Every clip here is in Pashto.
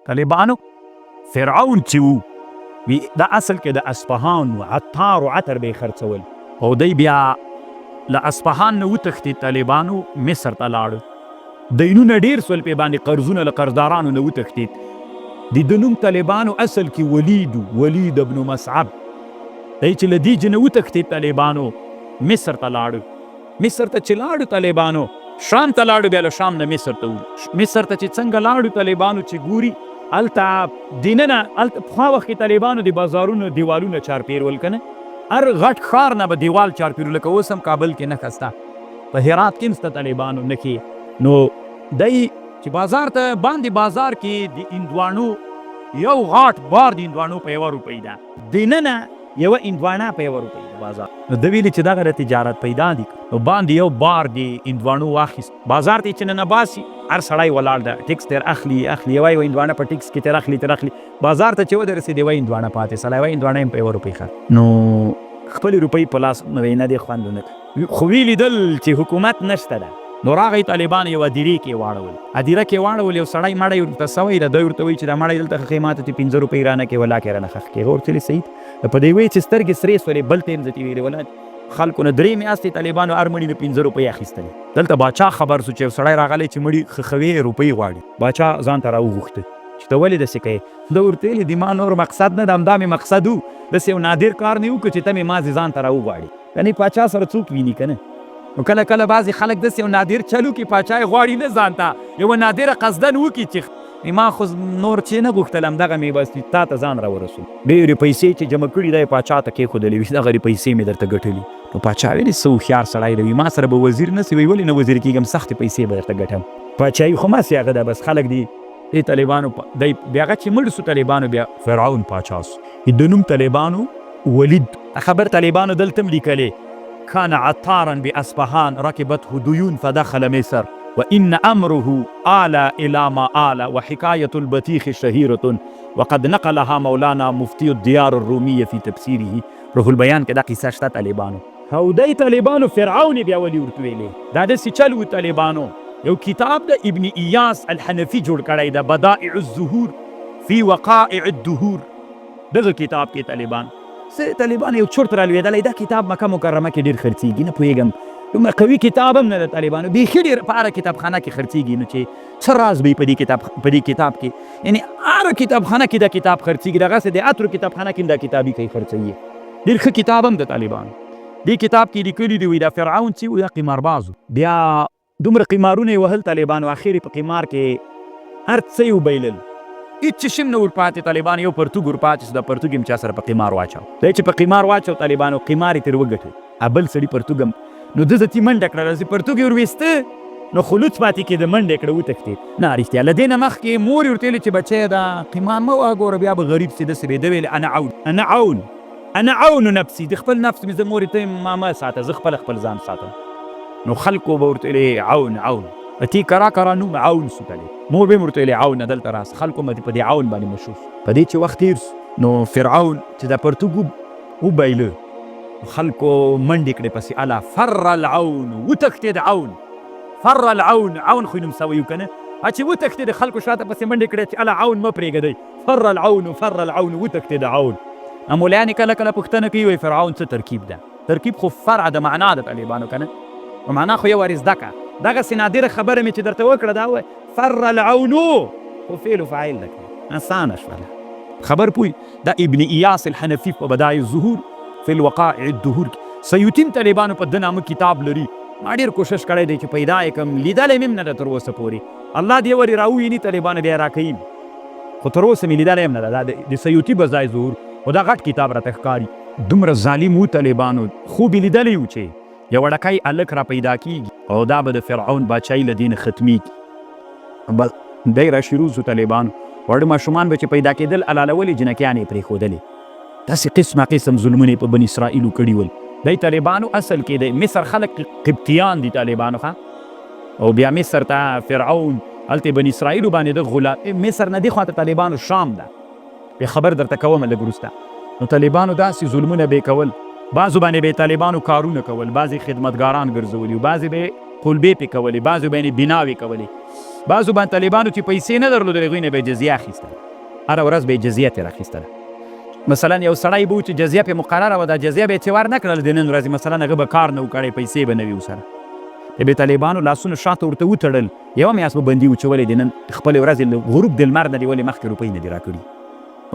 طالبانو فرعون چې وو دا اصل کې د اصفهان و عطار و عطر به یې خرڅول او دی بیا له اصفهان نه وتښتېد طالبانو مصر ته لاړو دینونه ډېر سول پې باندې قرضونه له قرضدارانو نه وتښتېد د نوم طالبانو اصل کې ولید ابن مصعب دی چې له دې نه وتښتېد طالبانو مصر ته لاړو مصر ته چې لاړو طالبانو شام ته لاړو بیا له شام نه مصر ته مصر ته چې څنګه لاړو طالبانو چې ګوري هلته دننه هلته پخوا وخت کې طالبانو د بازارونو دیوالونه چارپیرول که نه هر غټ ښار نه به دیوال چارپیرول لکه اوس هم کابل کې نښه سته په هرات کې هم سته طالبانو نښې نو دی چې بازار ته باندې بازار کې د هندوانو یو غاټ بار د هندوانو په 1 روپۍ ده دننه یوه هندوانه په 1 روپۍ ده بازار نو ده ویلې چې دغه تجارت پیدا دي نو باندې یو بار د هندوانو واخیست بازار ته یې چې ننه باسي هر سړی ولاړ ده ټکس تر اخلي یوه هندوانه په ټکس کې تر اخلي بازار ته چې ودرسېد یوه هندوانه پاتې سله یوه هندوانه هم په 1 روپۍ ښه نو خپلې روپۍ په لاس نه دې خوند ونه خو ویې لیدل چې حکومت نشته ده نو راغی طالبان یو هدیرې کې واړول هدیره کې واړول یو سړی مړی ورته سوی ده دوی ورته وایي چې دا مړی دلته ښخې ماته ته 15 روپۍ رانه کې ولا کې رانه ښخ کې ورته ویلې سید په دې وایي چې سترګې سرې سولې بل ته یې مځتې ویلې ولا خلکو نه 3 میاشتې طالبانو هر مړي نه 15 روپۍ اخیستلې دلته باچا خبر سو چې یو سړی راغلی چې مړي ښخوي روپۍ غواړي باچا ځان ته راوغوښته چې ته ولې داسې کوې ده ورته ویلې د ما نور مقصد نه ده همدا مې مقصد و داسې یو نادر کار نه وکړو چې ته مې مازې ځان ته راوغواړي یعنې پاچا سره څوک ویني که نه نو کله کله بعضې خلک داسې یو نادر چلو کې پاچا یې غواړي نه ځان ته یوه نادره قصدن وکړي چې ما خو نور چې نه غوښتل همدغه مې بس تا ته ځان راورسو ډېرې پیسې چې جمع کړي دا یې پاچا ته کېښودلې وي دغه پیسې مې درته ګټلي نو پاچا ویلې څه هوښیار سړی دی ما سره به وزیر نه سي وایي ولې نه وزیر کېږم سختې پیسې به درته ګټم پاچایي خو ماسې هغه ده بس خلک دي دې طالبانو دی بیا هغه چې مړ سو طالبانو بیا فرعون پاچا سو د نوم طالبانو ولید خبر طالبانو دلته هم لیکلې كان عطارا بأصفهان ركبته ديون فدخل مصر وإن أمره آل إلى ما آل وحكاية البطيخ شهيرة وقد نقلها مولانا مفتي الديار الرومية في تفسيره روح البيان كده قصة شتا طالبانو او دای طالبانو فرعون بیا ولی ورته ویلې دا داسې چل و طالبانو یو کتاب د ابن ایاس الحنفي جوړ کړی د بدائع الظهور فی وقائع الدهور دغه کتاب کې طالبان طالبان یو چورت رالوېدلی دا کتاب مکه مکرمه کې ډېر خرڅېږي نه پوهېږم دومره قوي کتاب هم نه د طالبانو بیخي ډېر په هره کتابخانه کې خرڅېږي نو چې څه راز به یې په دې کتاب کې یعنې هره کتابخانه کې دا کتاب خرڅېږي دغسې د اترو کتابخانه کې هم دا کتابي کوي خرڅوي ډېر ښه کتاب هم د طالبانو دې کتاب کې لیکلي دي وایي دا فرعون چې و دا قمارباز بیا دومره قمارونه یې وهل طالبانو اخر یې په قمار کې هر څه یې وبایلل هېڅ شي هم نه ورپاتې طالبان یو پرتوګ ورپاتې سو دا پرتوګ یې هم چا سره په قمار واچو دی چې په قمار واچو طالبانو قمار یې ترې وګټو بل سړي پرتوګ هم نو ده ځتي منډه کړله چې پرتوګ یې ورویسته نو خلوص پاتې کېده منډه یې کړه وتښتېد نه رښتیا له دې نه مخکې مور یې ورته ویلې چې بچی دا قمار مه وه ګوره بیا به غریب سي داسې به ده ویلې انا عون نفسي د خپل نفس مې زه مورې ته ما مه ساته زه خپل ځان ساتم نو خلکو به ورته ویلې عون تی کرا نوم عون سو تلې مور به مې ورته ویلې عون دلته راس خلکو مې په دې عون باندې مشهور په دې چې وخت تېر سو نو فرعون چې دا پرتوګ وبایله خلکو منډې کړې پسې الا فر العون وتښتېد عون خو یې نوم سوی و که نه چې وتښتېد خلکو شاته پسې منډې کړې چې الا عون مه پرېږدئ فر العون وتښتېد عون مولایانې کله کله پوښتنه کوي وایي فرعون څه ترکیب ده ترکیب خو فرع د معنا د طالبانو که نه په معنا خو یو ور زده که دغسې نادره خبره مې چې درته وکړه دا وایي فر العونو خو فعل و فاعل ده که اسانه شوله خبر پوی دا ابن ایاس الحنفي په بدایع الظهور فی الوقائع الدهور سیوطي طالبانو په ده نامه کتاب لري ما ډېر کوشش کړی دی چې پیدا یې کړم لیدلی مې هم نه ده تر اوسه پورې الله دې ورې راوویني طالبانو بیا راکوي خو تر اوسه مې لیدلی هم نه ده دا د سیوطي بدایع الظهور خو دا غټ کتاب راته ښکاري دومره ظالم و طالبانو خوب یې لیدلی و چې یو وړکی هلک را پیدا کېږي او دا به د فرعون باچایي له دې نه ختمېږي دی را شروع سو طالبانو وړه ماشومان به چې پیدا کېدل حلالولې جنکیانې یې پرېښودلې داسې قسم ظلمونه یې په بن اسرائیلو کړي ول دی طالبانو اصل کې د مصر خلک قبطیان دي طالبانو ښه او بیا مصر ته فرعون هلته بن اسرائیلو باندې د غلام مصر نه دې خواته طالبانو شام ده بیا خبر درته کوم لږ وروسته نو طالبانو داسې ظلمونه به یې کول بعضو باندې به طالبانو کارونه کول بعضې خدمتګاران ګرځولي و بعضې به قلبې پې کولې بعضو باندې بناوې کولې بعضو باندې طالبانو چې پیسې نه درلودلې هغوی نه به یې جزیه اخیستله هره ورځ به یې جزیه ترې راخیستله. مثلا یو سړی به و چې جزیه پرې مقرره وه، دا جزیه به یې چې ور نه کړله د نن ورځې، مثلا هغه به کار نه و کړی، پیسې به نه وي ورسره. د طالبانو لاسونه شاته ورته وتړل، یوه میاشت به بندي وچولې د نن خپلې ورځې له غروب د لمر نه دې ولې مخکې روپۍ نه دي راکړي.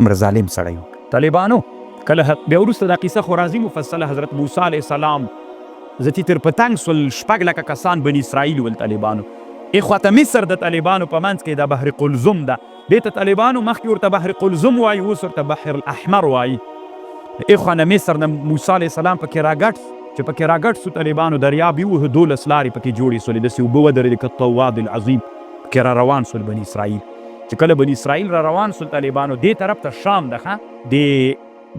عمره ظالم سړی و طالبانو. کله بیا وروسته دا قیصه خو راځي مفصله، حضرت موسی علیه السلام زتی تر پتنګ سول 6 لکه کسان بني اسرائیل ول طالبانو. اخواته مصر د طالبانو په منځ کې د بحر قلزم ده، دې ته طالبانو مخکې ورته بحر قلزم وایي، اوس ورته بحر الاحمر وایي. اخوانه مصر نه موسی علیه السلام پکې راګټ چې پکې راګټ سو طالبانو دریاب یې ووهه، 12 لارې پکې جوړې سولې، داسې اوبه ودرېدې که الطواد العظیم، پکې را روان سول بني اسرائیل. چې کله بني اسرائیل را روان سول طالبانو دې طرف ته شام ده،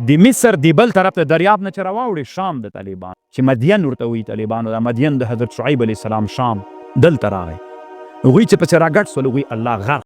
د مصر دی بل طرف ته دریاب نه چې راواوړې شام د طالبانو چې مدین ورته وایي طالبانو، دا مدین د حضرت شعیب علیه السلام شام دلته راغی. هغوی چې پسې راګډ سول هغوی الله غرق